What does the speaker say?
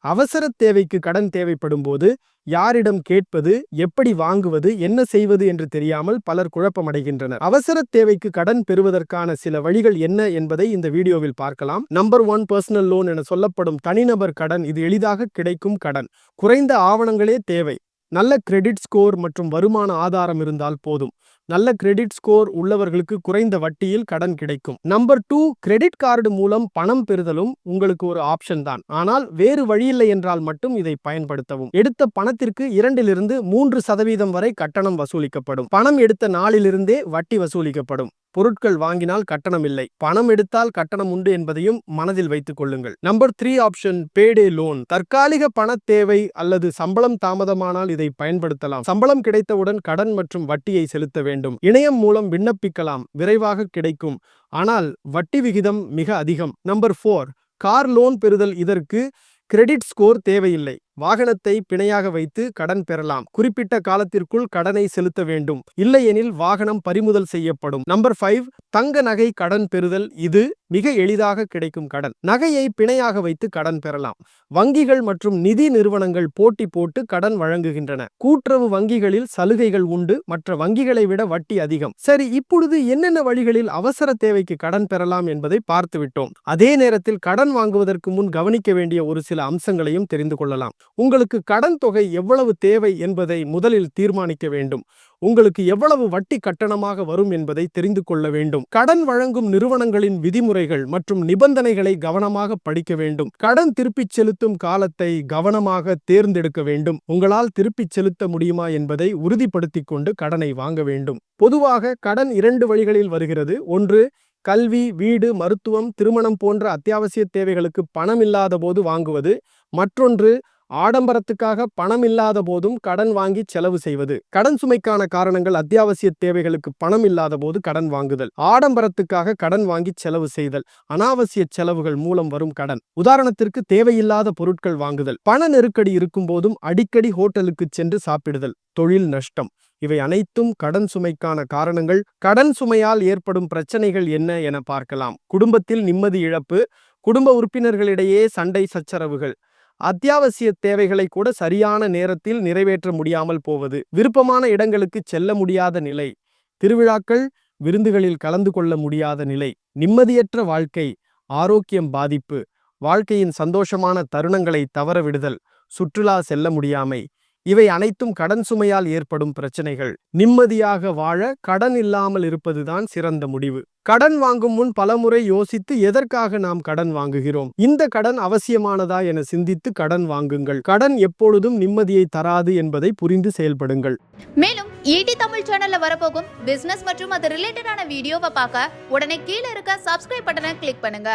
அவசர தேவைக்கு கடன் தேவைப்படும் போது யாரிடம் கேட்பது, எப்படி வாங்குவது, என்ன செய்வது என்று தெரியாமல் பலர் குழப்பமடைகின்றனர். அவசர தேவைக்கு கடன் பெறுவதற்கான சில வழிகள் என்ன என்பதை இந்த வீடியோவில் பார்க்கலாம். நம்பர் 1 பர்சனல் லோன் என சொல்லப்படும் தனிநபர் கடன். இது எளிதாக கிடைக்கும் கடன். குறைந்த ஆவணங்களே தேவை. நல்ல கிரெடிட் ஸ்கோர் மற்றும் வருமான ஆதாரம் இருந்தால் போதும். நல்ல கிரெடிட் ஸ்கோர் உள்ளவர்களுக்கு குறைந்த வட்டியில் கடன் கிடைக்கும். நம்பர் 2 கிரெடிட் கார்டு மூலம் பணம் பெறுதலும் உங்களுக்கு ஒரு ஆப்ஷன் தான். ஆனால் வேறு வழியில்லை என்றால் மட்டும் இதை பயன்படுத்தவும். எடுத்த பணத்திற்கு 2 - 3% வரை கட்டணம் வசூலிக்கப்படும். பணம் எடுத்த நாளிலிருந்தே வட்டி வசூலிக்கப்படும். பொருட்கள் வாங்கினால் கட்டணம் இல்லை, பணம் எடுத்தால் கட்டணம் உண்டு என்பதையும் மனதில் வைத்துக் கொள்ளுங்கள். Number 3 option birthday loan. தற்காலிக பண தேவை அல்லது சம்பளம் தாமதமானால் இதை பயன்படுத்தலாம். சம்பளம் கிடைத்தவுடன் கடன் மற்றும் வட்டியை செலுத்த வேண்டும். இணையம் மூலம் விண்ணப்பிக்கலாம், விரைவாக கிடைக்கும். ஆனால் வட்டி விகிதம் மிக அதிகம். நம்பர் 4 கார் லோன் பெறுதல். இதற்கு கிரெடிட் ஸ்கோர் தேவையில்லை. வாகனத்தை பிணையாக வைத்து கடன் பெறலாம். குறிப்பிட்ட காலத்திற்குள் கடனை செலுத்த வேண்டும். இல்லையெனில் வாகனம் பறிமுதல் செய்யப்படும். நம்பர் 5 தங்க நகை கடன் பெறுதல். இது மிக எளிதாக கிடைக்கும் கடன். நகையை பிணையாக வைத்து கடன் பெறலாம். வங்கிகள் மற்றும் நிதி நிறுவனங்கள் போட்டி போட்டு கடன் வழங்குகின்றன. கூட்டுறவு வங்கிகளில் சலுகைகள் உண்டு. மற்ற வங்கிகளை விட வட்டி அதிகம். சரி, இப்பொழுது என்னென்ன வழிகளில் அவசர தேவைக்கு கடன் பெறலாம் என்பதை பார்த்துவிட்டோம். அதே நேரத்தில் கடன் வாங்குவதற்கு முன் கவனிக்க வேண்டிய ஒரு சில அம்சங்களையும் தெரிந்து கொள்ளலாம். உங்களுக்கு கடன் தொகை எவ்வளவு தேவை என்பதை முதலில் தீர்மானிக்க வேண்டும். உங்களுக்கு எவ்வளவு வட்டி கட்டணமாக வரும் என்பதை தெரிந்து கொள்ள வேண்டும். கடன் வழங்கும் நிறுவனங்களின் விதிமுறைகள் மற்றும் நிபந்தனைகளை கவனமாக படிக்க வேண்டும். கடன் திருப்பிச் செலுத்தும் காலத்தை கவனமாக தேர்ந்தெடுக்க வேண்டும். உங்களால் திருப்பிச் செலுத்த முடியுமா என்பதை உறுதிப்படுத்திக் கொண்டு கடனை வாங்க வேண்டும். பொதுவாக கடன் 2 வழிகளில் வருகிறது. ஒன்று, கல்வி, வீடு, மருத்துவம், திருமணம் போன்ற அத்தியாவசிய தேவைகளுக்கு பணம் இல்லாத போது வாங்குவது. மற்றொன்று, ஆடம்பரத்துக்காக பணம் இல்லாத போதும் கடன் வாங்கி செலவு செய்வது. கடன் சுமைக்கான காரணங்கள்: அத்தியாவசிய தேவைகளுக்கு பணம் இல்லாத போது கடன் வாங்குதல், ஆடம்பரத்துக்காக கடன் வாங்கி செலவு செய்தல், அனாவசிய செலவுகள் மூலம் வரும் கடன். உதாரணத்திற்கு தேவையில்லாத பொருட்கள் வாங்குதல், பண நெருக்கடி இருக்கும் போதும் அடிக்கடி ஹோட்டலுக்கு சென்று சாப்பிடுதல், தொழில் நஷ்டம். இவை அனைத்தும் கடன் சுமைக்கான காரணங்கள். கடன் சுமையால் ஏற்படும் பிரச்சனைகள் என்ன என பார்க்கலாம். குடும்பத்தில் நிம்மதி இழப்பு, குடும்ப உறுப்பினர்களிடையே சண்டை சச்சரவுகள், அத்தியாவசிய தேவைகளை கூட சரியான நேரத்தில் நிறைவேற்ற முடியாமல் போவது, விருப்பமான இடங்களுக்கு செல்ல முடியாத நிலை, திருவிழாக்கள், விருந்துகளில் கலந்து கொள்ள முடியாத நிலை, நிம்மதியற்ற வாழ்க்கை, ஆரோக்கியம் பாதிப்பு, வாழ்க்கையின் சந்தோஷமான தருணங்களை தவறவிடுதல், சுற்றுலா செல்ல முடியாமை. இவை அனைத்தும் கடன் சுமையால் ஏற்படும் பிரச்சனைகள். நிம்மதியாக வாழ கடன் இல்லாமல் இருப்பதுதான் சிறந்த முடிவு. கடன் வாங்கும் முன் பலமுறை யோசித்து எதற்காக நாம் கடன் வாங்குகிறோம், இந்த கடன் அவசியமானதா என சிந்தித்து கடன் வாங்குங்கள். கடன் எப்பொழுதும் நிம்மதியை தராது என்பதை புரிந்து செயல்படுங்கள். மேலும் ஈடி தமிழ் சேனல்ல வரப்போகும் பிசினஸ் மற்றும் அது ரிலேட்டடான வீடியோவை பார்க்க உடனே கீழே இருக்க சப்ஸ்கிரைப் பட்டனை கிளிக் பண்ணுங்க.